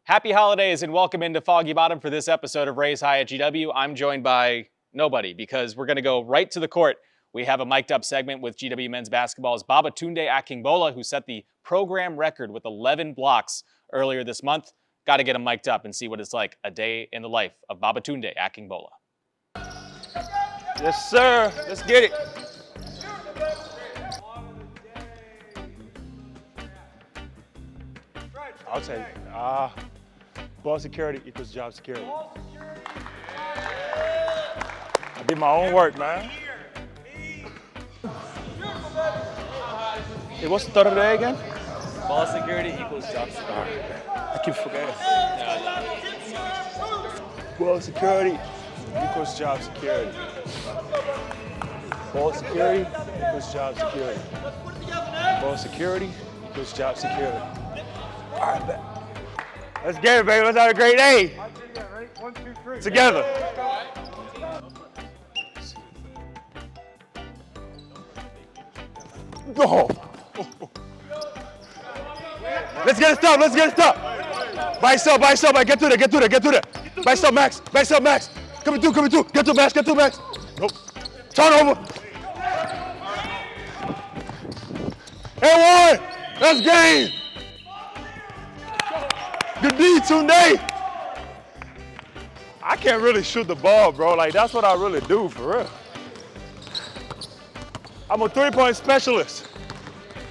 Happy holidays and welcome into Foggy Bottom for this episode of Raise High at GW. I'm joined by nobody because we're going to go right to the court. We have a mic'd up segment with GW men's basketball's Babatunde Akingbola, who set the program record with 11 blocks earlier this month. Got to get him mic'd up and see what it's like a day in the life of Babatunde Akingbola. Yes, sir. Let's get it. I'll take it. Ball security equals job security. I did my own work, man. Hey, what's the third of the day again? Ball security equals job security. I keep forgetting. Ball security equals job security. Ball security equals job security. Ball security equals job security. All right, bet. Let's get it, baby. Let's have a great day. Ready? 1, 2, 3. Together. Go. Let's get it stopped. Let's get it stopped. By yourself. Get through there. By yourself, Max. Coming through. Get through, Max. Nope. Turn over. And one. That's game. Good D, Tunde. I can't really shoot the ball, bro. Like, that's what I really do, for real. I'm a three-point specialist.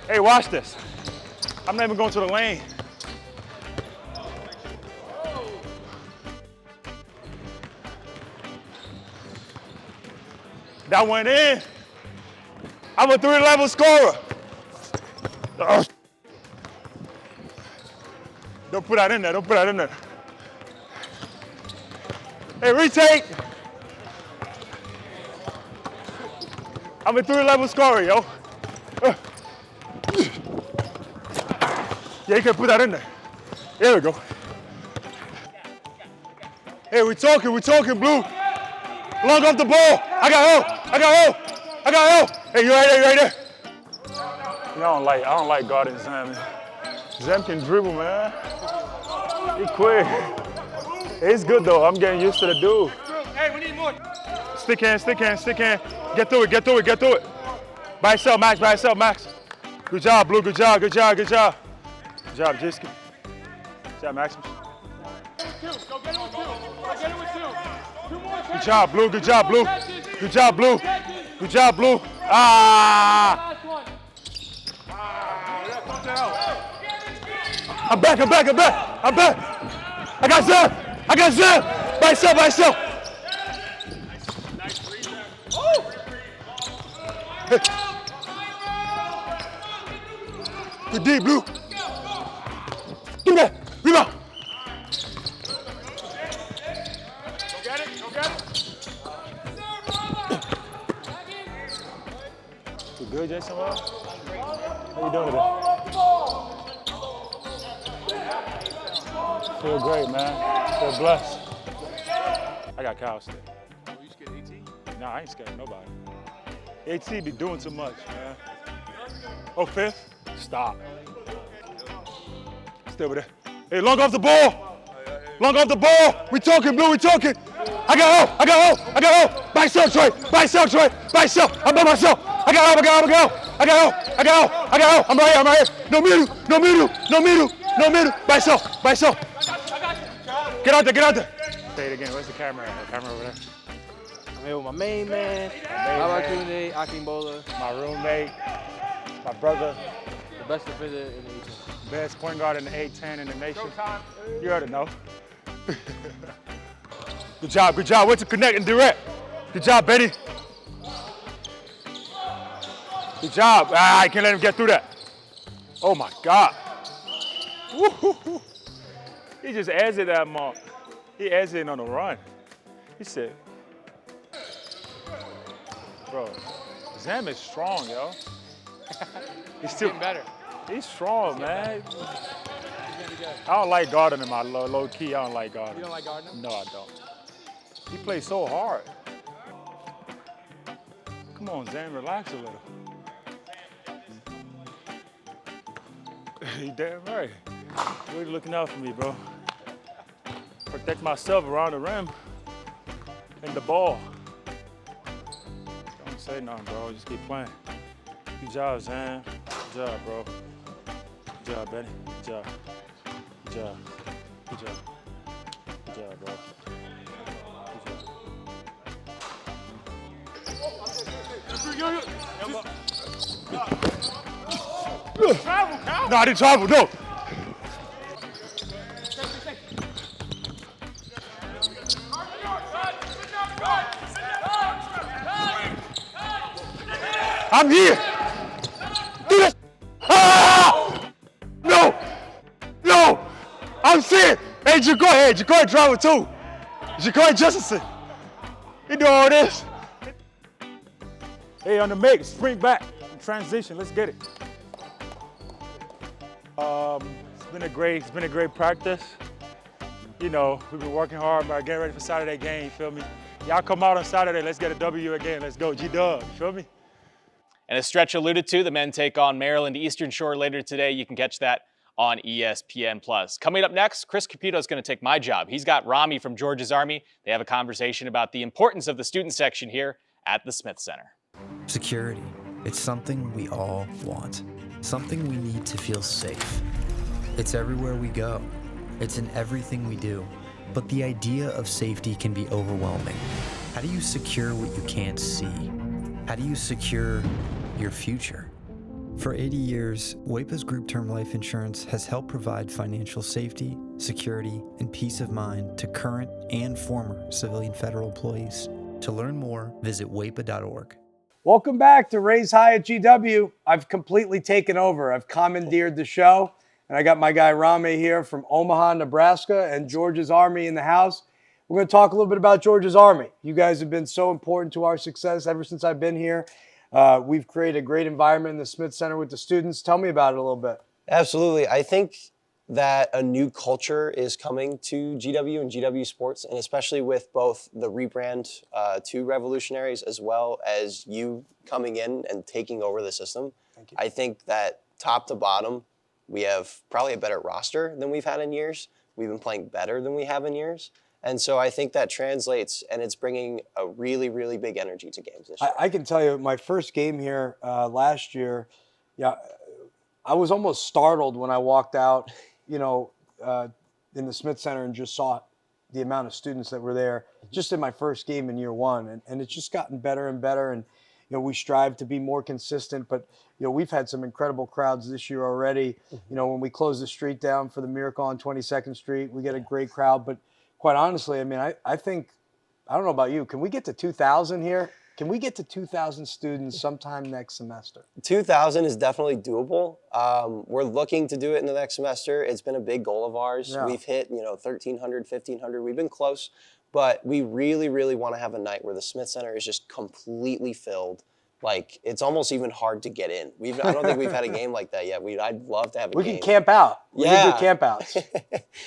Hey, watch this. I'm not even going to the lane. That went in. I'm a three-level scorer. Don't put that in there. Hey, retake. I'm a three-level scorer, yo. Yeah, you can put that in there. There we go. Hey, we talking, Blue. Long off the ball. I got help. Hey, you right there. I don't like guarding Zem, man. Zem can dribble, man. He quick. It's good though. I'm getting used to the dude. Hey, we need more. Stick hand. Get through it. By yourself, Max. Good job, Blue. Good job, Jiski. Good job, Maximus. Go get it with 2. I get it with 2. 2 more. Good job, Blue. Ah! Last one. I'm back. I got Zeb. By yourself. Hey. Good D, Blue. Give me that. Rebound. Go get it. You good, Jason? How you doing today? Feel great, man. Feel blessed. I got Kyle still. Oh, you scared AT? Nah, I ain't scared of nobody. AT be doing too much, man. Oh, fifth? Stop. Stay over there. Hey, long off the ball. We talking, Blue. I got help. By yourself, Troy. By yourself. I'm by myself. I got help. I'm right here. No middle. By yourself. Get out there. Say it again. Where's the camera? Camera over there. I'm here with my main man, Babatunde Akingbola, My roommate, my brother, the best defender in the nation. best point guard in the A-10 in the nation. You already know. Good job. Way to connect and direct. Good job, Benny. Good job. I can't let him get through that. Oh my God. Woo-hoo-hoo. He just exited that mark. He exited on the run. He said, bro, Zam is strong, yo. He's still Getting better. He's strong, man. I don't like guarding him, low key. I don't like guarding. You don't like guarding him? No, I don't. He plays so hard. Come on, Zam, relax a little. You damn right. You're looking out for me, bro. protect myself around the rim and the ball. Don't say nothing, bro. Just keep playing. Good job, Zan. Good job, bro. Good job, Benny. Good job. Good job. Good job. Good job, bro. Travel, Cal. No, I didn't travel, no. I'm here. Do this. Ah! No. No. I'm seeing. Hey, Jacoy travel too. Jacoy Justinson. He do all this. Hey, on the make, spring back, transition. Let's get it. It's been a great practice. You know, we've been working hard, but getting ready for Saturday game. You feel me? Y'all come out on Saturday. Let's get a W again. Let's go, G-Dub. You feel me? And as Stretch alluded to, the men take on Maryland Eastern Shore later today. You can catch that on ESPN+. Coming up next, Chris Capito is going to take my job. He's got Rami from George's Army. They have a conversation about the importance of the student section here at the Smith Center. Security. It's something we all want. Something we need to feel safe. It's everywhere we go. It's in everything we do. But the idea of safety can be overwhelming. How do you secure what you can't see? How do you secure your future? For 80 years, WAEPA's group term life insurance has helped provide financial safety, security, and peace of mind to current and former civilian federal employees. To learn more, visit WAEPA.org. Welcome back to Raise High at GW. I've completely taken over. I've commandeered the show, and I got my guy Rami here from Omaha, Nebraska, and George's Army in the house. We're going to talk a little bit about George's Army. You guys have been so important to our success ever since I've been here. We've created a great environment in the Smith Center with the students. Tell me about it a little bit. Absolutely. I think that a new culture is coming to GW and GW sports, and especially with both the rebrand to Revolutionaries as well as you coming in and taking over the system. Thank you. I think that top to bottom, we have probably a better roster than we've had in years. We've been playing better than we have in years. And so I think that translates, and it's bringing a really, really big energy to games this year. I can tell you, my first game here last year, I was almost startled when I walked out, in the Smith Center and just saw the amount of students that were there just in my first game in year one. And it's just gotten better and better. And, we strive to be more consistent, but, we've had some incredible crowds this year already. When we close the street down for the Miracle on 22nd Street, we get a great crowd. But quite honestly, I think, I don't know about you, can we get to 2,000 here? Can we get to 2,000 students sometime next semester? 2,000 is definitely doable. We're looking to do it in the next semester. It's been a big goal of ours. Yeah. We've hit, 1,300, 1,500. We've been close, but we really, really want to have a night where the Smith Center is just completely filled. Like, it's almost even hard to get in. I don't think we've had a game like that yet. I'd love to have a game. We can camp out. We can do camp outs.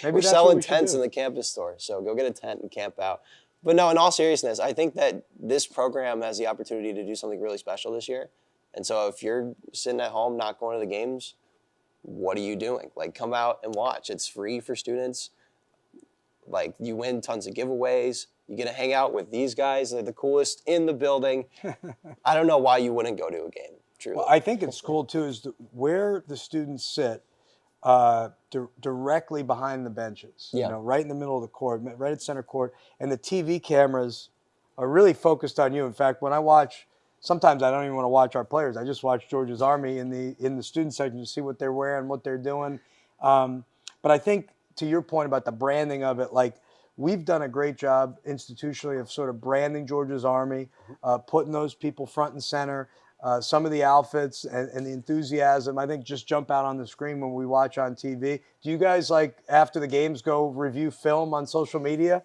We're selling tents in the campus store, so go get a tent and camp out. But no, in all seriousness, I think that this program has the opportunity to do something really special this year. And so if you're sitting at home not going to the games, what are you doing? Like, come out and watch. It's free for students. Like, you win tons of giveaways. You get to hang out with these guys. They're the coolest in the building. I don't know why you wouldn't go to a game, truly. Well, I think it's cool, too, is where the students sit directly behind the benches, right in the middle of the court, right at center court. And the TV cameras are really focused on you. In fact, when I watch, sometimes I don't even want to watch our players. I just watch George's Army in the student section to see what they're wearing, what they're doing. But I think, to your point about the branding of it, like, we've done a great job institutionally of sort of branding George's Army, putting those people front and center. Some of the outfits and the enthusiasm, I think, just jump out on the screen when we watch on TV. Do you guys, after the games, go review film on social media?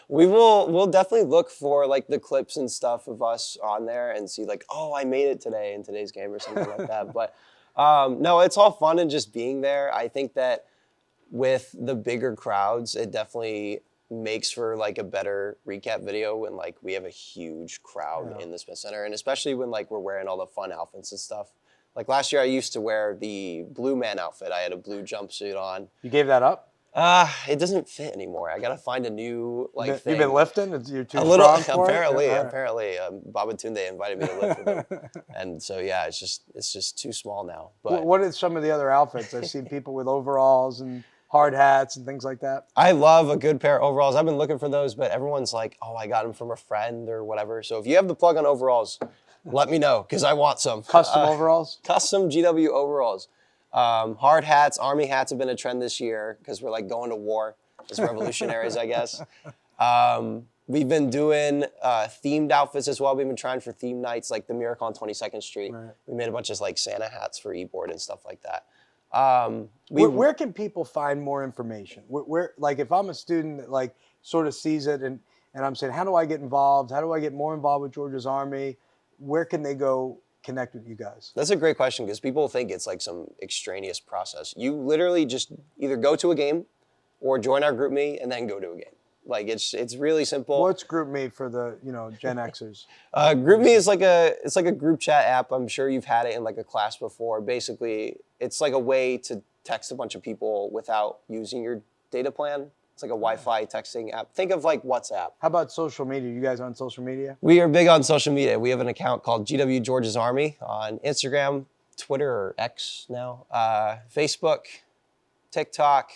We'll definitely look for, the clips and stuff of us on there and see, I made it today in today's game or something like that. But, no, it's all fun and just being there. I think that with the bigger crowds, it definitely makes for a better recap video when we have a huge crowd in the Smith Center, and especially when we're wearing all the fun outfits and stuff. Last year I used to wear the blue man outfit. I had a blue jumpsuit on. You gave that up? It doesn't fit anymore. I gotta find a new thing. You've been lifting? You're too a little, strong for apparently. it? All right. Apparently, Babatunde invited me to lift with him, and so yeah, it's just too small now. But What are some of the other outfits? I've seen people with overalls and hard hats and things like that. I love a good pair of overalls. I've been looking for those, but everyone's like, "Oh, I got them from a friend or whatever." So if you have the plug on overalls, let me know because I want some Custom overalls? Custom GW overalls. Hard hats, army hats have been a trend this year because we're like going to war as revolutionaries, I guess. We've been doing themed outfits as well. We've been trying for theme nights like the Miracle on 22nd Street. Right. We made a bunch of like Santa hats for e-board and stuff like that. Where can people find more information? Where like if I'm a student that like sort of sees it and I'm saying, how do I get involved? How do I get more involved with Georgia's Army? Where can they go connect with you guys? That's a great question because people think it's like some extraneous process. You literally just either go to a game or join our group me and then go to a game. Like it's really simple. What's Group Me for the Gen Xers? Group Me is like a group chat app. I'm sure you've had it in like a class before. Basically, it's like a way to text a bunch of people without using your data plan. It's like a Wi-Fi texting app. Think of like WhatsApp. How about social media? You guys on social media? We are big on social media. We have an account called GW George's Army on Instagram, Twitter or X now, Facebook, TikTok.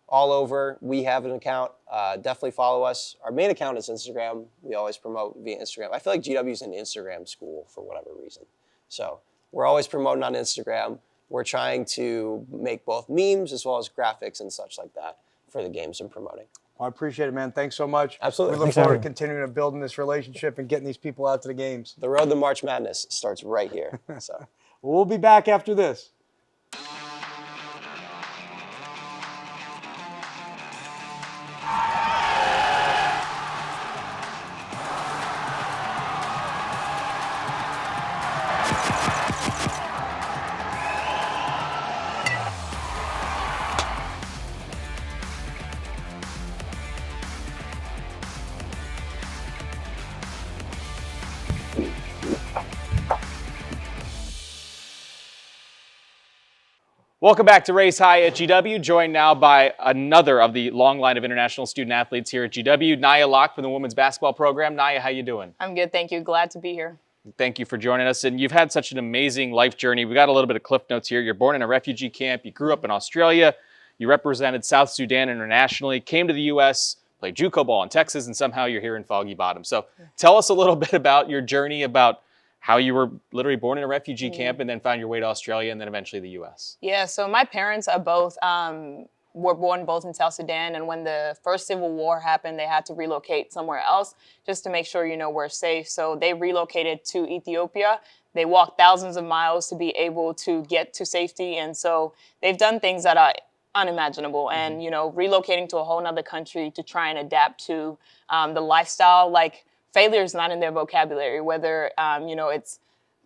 All over. We have an account. Definitely follow us. Our main account is Instagram. We always promote via Instagram. I feel like GW is an Instagram school for whatever reason. So we're always promoting on Instagram. We're trying to make both memes as well as graphics and such like that for the games and promoting. Well, I appreciate it, man. Thanks so much. Absolutely. We look forward to continuing to building this relationship and getting these people out to the games. The road to March Madness starts right here. So We'll be back after this. Welcome back to Race High at GW, joined now by another of the long line of international student athletes here at GW, Nia Locke from the women's basketball program. Nia, how you doing? I'm good, thank you. Glad to be here. Thank you for joining us. And you've had such an amazing life journey. We got a little bit of cliff notes here. You're born in a refugee camp. You grew up in Australia. You represented South Sudan internationally, came to the U.S., played JUCO ball in Texas, and somehow you're here in Foggy Bottom. So tell us a little bit about your journey, about how you were literally born in a refugee camp and then found your way to Australia and then eventually the U.S. Yeah, so my parents are both, were born both in South Sudan. And when the first civil war happened, they had to relocate somewhere else just to make sure, we're safe. So they relocated to Ethiopia. They walked thousands of miles to be able to get to safety. And so they've done things that are unimaginable. And, relocating to a whole nother country to try and adapt to the lifestyle, like failure is not in their vocabulary, whether, it's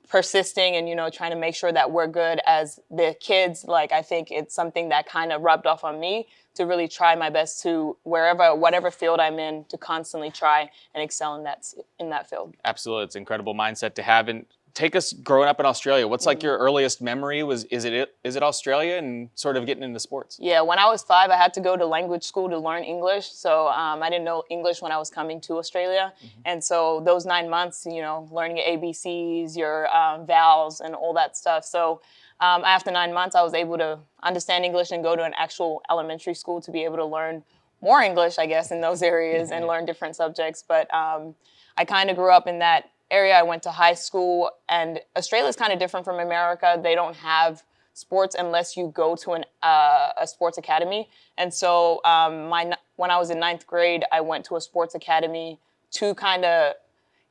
persisting and, trying to make sure that we're good as the kids. Like, I think it's something that kind of rubbed off on me to really try my best to whatever field I'm in, to constantly try and excel in that field. Absolutely. It's an incredible mindset to have. And take us growing up in Australia. What's like your earliest memory? Is it Australia and sort of getting into sports? Yeah, when I was 5, I had to go to language school to learn English. So I didn't know English when I was coming to Australia. And so those 9 months, learning your ABCs, your vowels and all that stuff. So after 9 months, I was able to understand English and go to an actual elementary school to be able to learn more English, I guess, in those areas and learn different subjects. But I kind of grew up in that area. I went to high school, and Australia is kind of different from America. They don't have sports unless you go to a sports academy. And so when I was in 9th grade, I went to a sports academy to kind of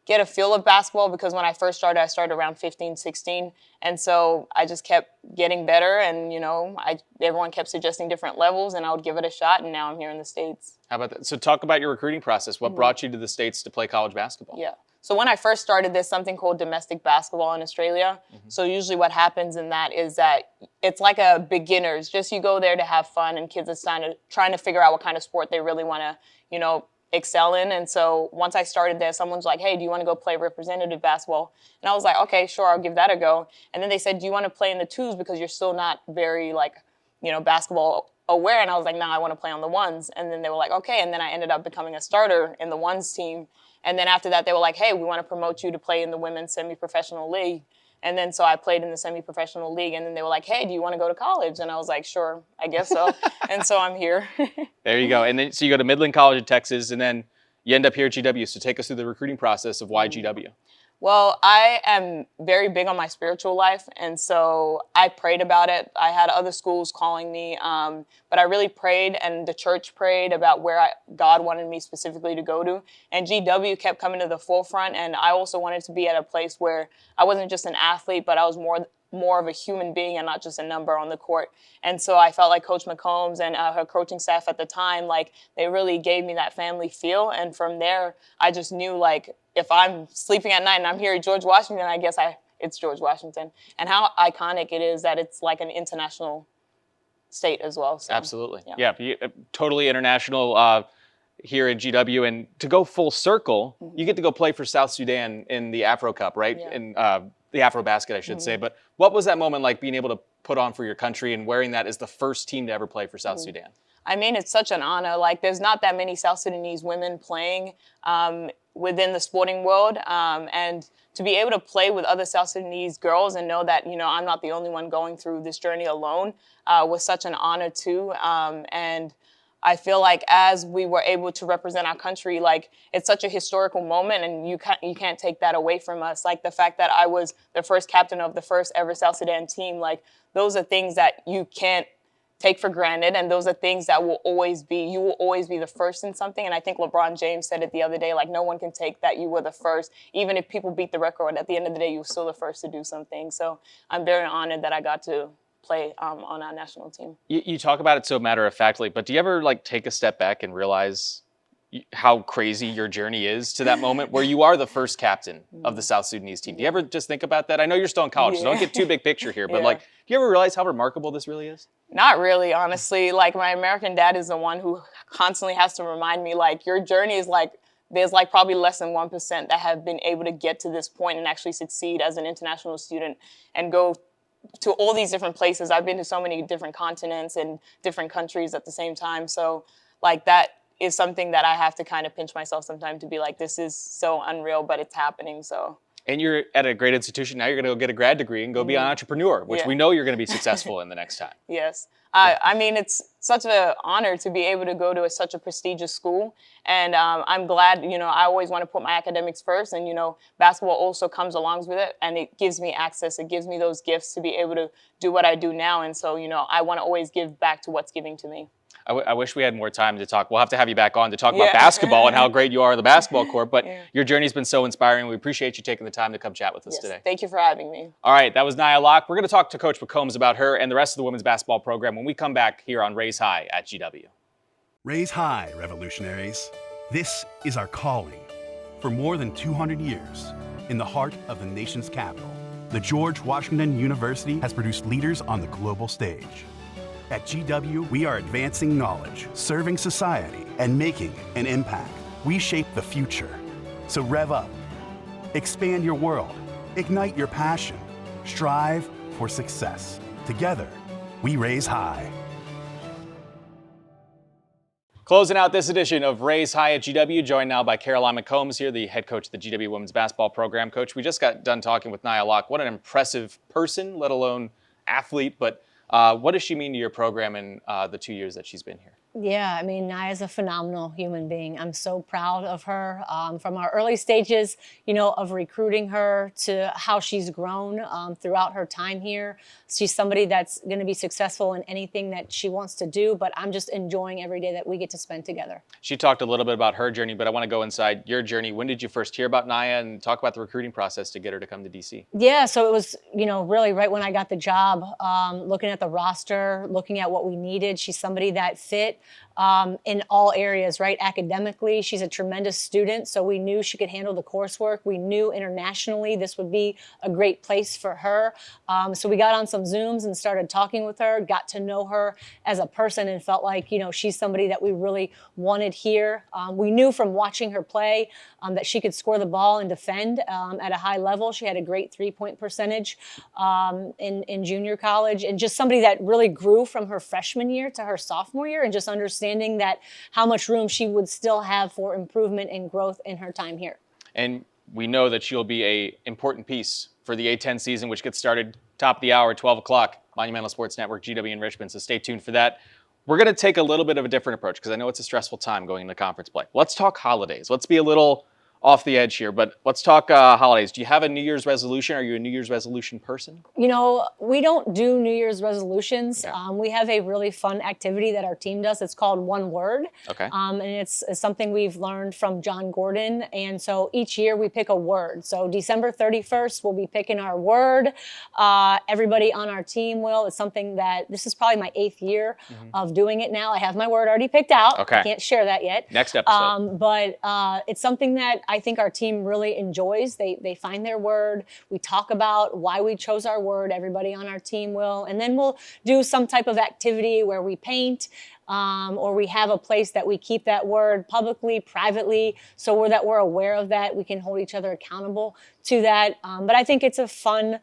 get a feel of basketball, because when I started around 15, 16. And so I just kept getting better, and, everyone kept suggesting different levels, and I would give it a shot, and now I'm here in the States. How about that? So talk about your recruiting process. What brought you to the States to play college basketball? Yeah. So when I first started, there's something called domestic basketball in Australia. So usually what happens in that is that it's like a beginners, just you go there to have fun, and kids are trying to figure out what kind of sport they really want to, excel in. And so once I started there, someone's like, hey, do you want to go play representative basketball? And I was like, okay, sure, I'll give that a go. And then they said, do you want to play in the twos, because you're still not very basketball aware, and I was like, nah, I want to play on the ones. And then they were like, okay. And then I ended up becoming a starter in the ones team. And then after that, they were like, hey, we want to promote you to play in the women's semi-professional league. And then so I played in the semi-professional league. And then they were like, hey, do you want to go to college? And I was like, sure, I guess so. And so I'm here. There you go. And then so you go to Midland College in Texas, and then you end up here at GW. So take us through the recruiting process of why GW. Well, I am very big on my spiritual life, and so I prayed about it. I had other schools calling me, but I really prayed, and the church prayed about where God wanted me specifically to go to. And GW kept coming to the forefront, and I also wanted to be at a place where I wasn't just an athlete, but I was more of a human being and not just a number on the court. And so I felt like Coach McCombs and her coaching staff at the time, like they really gave me that family feel. And from there, I just knew like if I'm sleeping at night and I'm here at George Washington, I guess it's George Washington. And how iconic it is that it's like an international state as well. So, absolutely. Yeah, totally international here at GW. And to go full circle, you get to go play for South Sudan in the Afro Cup, right? Yeah. In the Afro Basket, I should say. But what was that moment like being able to put on for your country and wearing that as the first team to ever play for South Sudan? I mean, it's such an honor. Like, there's not that many South Sudanese women playing within the sporting world. And to be able to play with other South Sudanese girls and know that, you know, I'm not the only one going through this journey alone was such an honor, too. And I feel like as we were able to represent our country, like it's such a historical moment, and you can't take that away from us. Like the fact that I was the first captain of the first ever South Sudan team, like those are things that you can't take for granted, and those are things that you will always be the first in something. And I think LeBron James said it the other day, like no one can take that you were the first. Even if people beat the record, at the end of the day, you were still the first to do something. So I'm very honored that I got to play on our national team. You talk about it so matter-of-factly, but do you ever like take a step back and realize how crazy your journey is to that moment where you are the first captain of the South Sudanese team? Do you ever just think about that? I know you're still in college, so don't get too big picture here, but like, do you ever realize how remarkable this really is? Not really, honestly. Like my American dad is the one who constantly has to remind me, like, your journey is like, there's like probably less than 1% that have been able to get to this point and actually succeed as an international student and go to all these different places. I've been to so many different continents and different countries at the same time. So like that is something that I have to kind of pinch myself sometimes to be like, this is so unreal, but it's happening. So. And you're at a great institution. Now you're going to go get a grad degree and go be an entrepreneur, which we know you're going to be successful in the next time. Yes. I mean, it's such an honor to be able to go to such a prestigious school. And I'm glad, you know, I always want to put my academics first. And, you know, basketball also comes along with it. And it gives me access. It gives me those gifts to be able to do what I do now. And so, you know, I want to always give back to what's giving to me. I wish we had more time to talk. We'll have to have you back on to talk about basketball and how great you are on the basketball court. But your journey's been so inspiring. We appreciate you taking the time to come chat with us today. Thank you for having me. All right, that was Nia Locke. We're going to talk to Coach McCombs about her and the rest of the women's basketball program when we come back here on Raise High at GW. Raise high, revolutionaries. This is our calling. For more than 200 years, in the heart of the nation's capital, the George Washington University has produced leaders on the global stage. At GW, we are advancing knowledge, serving society, and making an impact. We shape the future. So rev up. Expand your world. Ignite your passion. Strive for success. Together, we raise high. Closing out this edition of Raise High at GW, joined now by Caroline McCombs here, the head coach of the GW women's basketball program. Coach, we just got done talking with Nia Locke. What an impressive person, let alone athlete, but what does she mean to your program in the 2 years that she's been here? Yeah, I mean, Nia's a phenomenal human being. I'm so proud of her from our early stages, you know, of recruiting her to how she's grown throughout her time here. She's somebody that's going to be successful in anything that she wants to do, but I'm just enjoying every day that we get to spend together. She talked a little bit about her journey, but I want to go inside your journey. When did you first hear about Nia and talk about the recruiting process to get her to come to DC? Yeah, so it was, you know, really right when I got the job, looking at the roster, looking at what we needed. She's somebody that fit in all areas, right? Academically, she's a tremendous student, so we knew she could handle the coursework. We knew internationally this would be a great place for her. So we got on some Zooms and started talking with her, got to know her as a person, and felt like, she's somebody that we really wanted here. We knew from watching her play that she could score the ball and defend at a high level. She had a great three-point percentage in junior college, and just somebody that really grew from her freshman year to her sophomore year, and just understanding that how much room she would still have for improvement and growth in her time here. And we know that she'll be an important piece for the A10 season, which gets started top of the hour, 12 o'clock, Monumental Sports Network, GW in Richmond. So stay tuned for that. We're going to take a little bit of a different approach because I know it's a stressful time going into conference play. Let's talk holidays. Let's be a little off the edge here, but let's talk holidays. Do you have a New Year's resolution? Are you a New Year's resolution person? We don't do New Year's resolutions. Yeah. We have a really fun activity that our team does. It's called One Word. Okay. And it's something we've learned from John Gordon. And so each year we pick a word. So December 31st, we'll be picking our word. Everybody on our team will. It's something that, this is probably my 8th year of doing it now. I have my word already picked out. Okay. I can't share that yet. Next episode. But it's something that I think our team really enjoys. They find their word. We talk about why we chose our word. Everybody on our team will. And then we'll do some type of activity where we paint or we have a place that we keep that word publicly, privately, so that we're aware of that. We can hold each other accountable to that. But I think it's a fun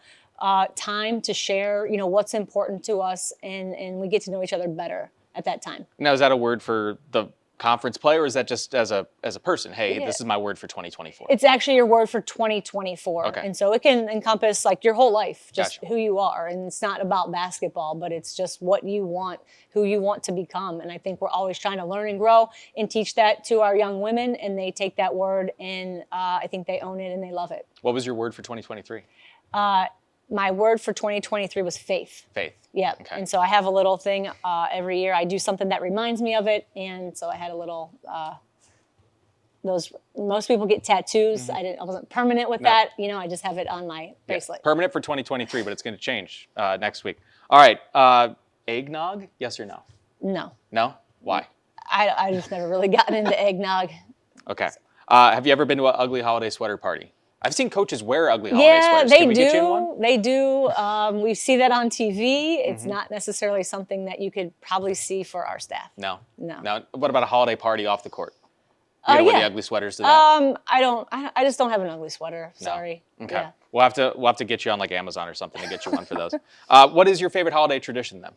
time to share, what's important to us, and we get to know each other better at that time. Now, is that a word for the conference play, or is that just as a person? Hey, Yeah. This is my word for 2024. It's actually your word for 2024. Okay. And so it can encompass like your whole life, just Gotcha. who you are. And it's not about basketball, but it's just what you want, who you want to become. And I think we're always trying to learn and grow and teach that to our young women. And they take that word and I think they own it and they love it. What was your word for 2023? My word for 2023 was faith. Faith. Yeah. Okay. And so I have a little thing every year. I do something that reminds me of it. And so I had a little, most people get tattoos. I wasn't permanent with that. I just have it on my bracelet. Permanent for 2023, but it's going to change next week. All right. Eggnog? Yes or no? No. No? Why? I just never really gotten into eggnog. Okay. Have you ever been to an ugly holiday sweater party? I've seen coaches wear ugly holiday sweaters. Can we get you in one? They do. We see that on TV. It's not necessarily something that you could probably see for our staff. No. No. Now, what about a holiday party off the court? You wear the ugly sweaters to that? I just don't have an ugly sweater. Sorry. Okay. Yeah. We'll have to get you on like Amazon or something to get you one for those. What is your favorite holiday tradition then?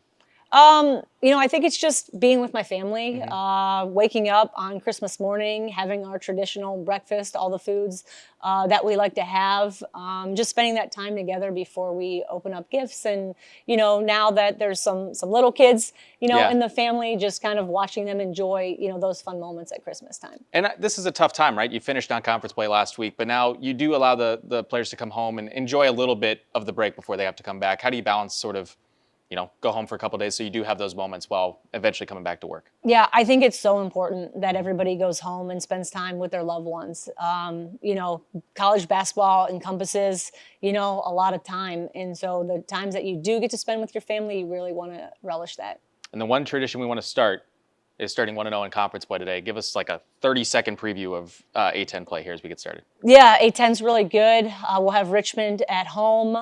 I think it's just being with my family, waking up on Christmas morning, having our traditional breakfast, all the foods that we like to have, just spending that time together before we open up gifts. And, now that there's some little kids, in the family, just kind of watching them enjoy, those fun moments at Christmas time. And this is a tough time, right? You finished non-conference play last week, but now you do allow the players to come home and enjoy a little bit of the break before they have to come back. How do you balance sort of, go home for a couple of days so you do have those moments while eventually coming back to work? Yeah, I think it's so important that everybody goes home and spends time with their loved ones. College basketball encompasses, a lot of time. And so the times that you do get to spend with your family, you really want to relish that. And the one tradition we want to start is starting 1-0 in conference play today. Give us like a 30-second preview of A10 play here as we get started. Yeah, A10's really good. We'll have Richmond at home.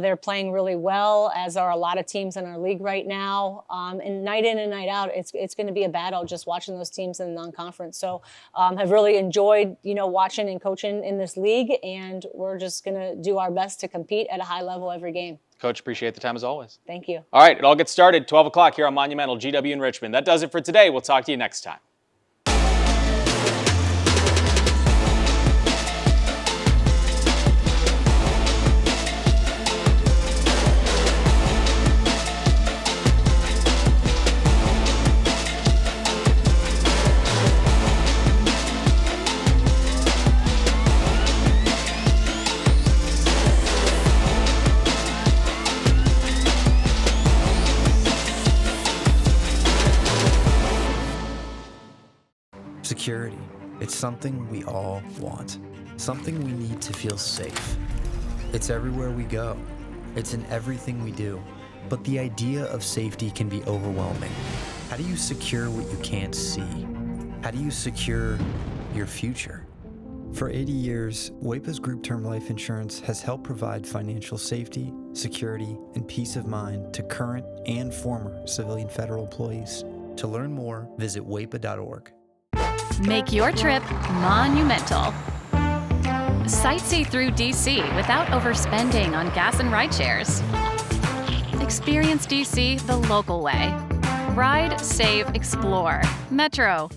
They're playing really well, as are a lot of teams in our league right now. And night in and night out, it's going to be a battle just watching those teams in the non-conference. So have really enjoyed, watching and coaching in this league, and we're just going to do our best to compete at a high level every game. Coach, appreciate the time as always. Thank you. All right, it all gets started 12 o'clock here on Monumental GW in Richmond. That does it for today. We'll talk to you next time. Security. It's something we all want. Something we need to feel safe. It's everywhere we go. It's in everything we do. But the idea of safety can be overwhelming. How do you secure what you can't see? How do you secure your future? For 80 years, WAEPA's group term life insurance has helped provide financial safety, security, and peace of mind to current and former civilian federal employees. To learn more, visit WAEPA.org. Make your trip monumental. Sightsee through DC without overspending on gas and ride shares. Experience DC the local way. Ride, save, explore. Metro.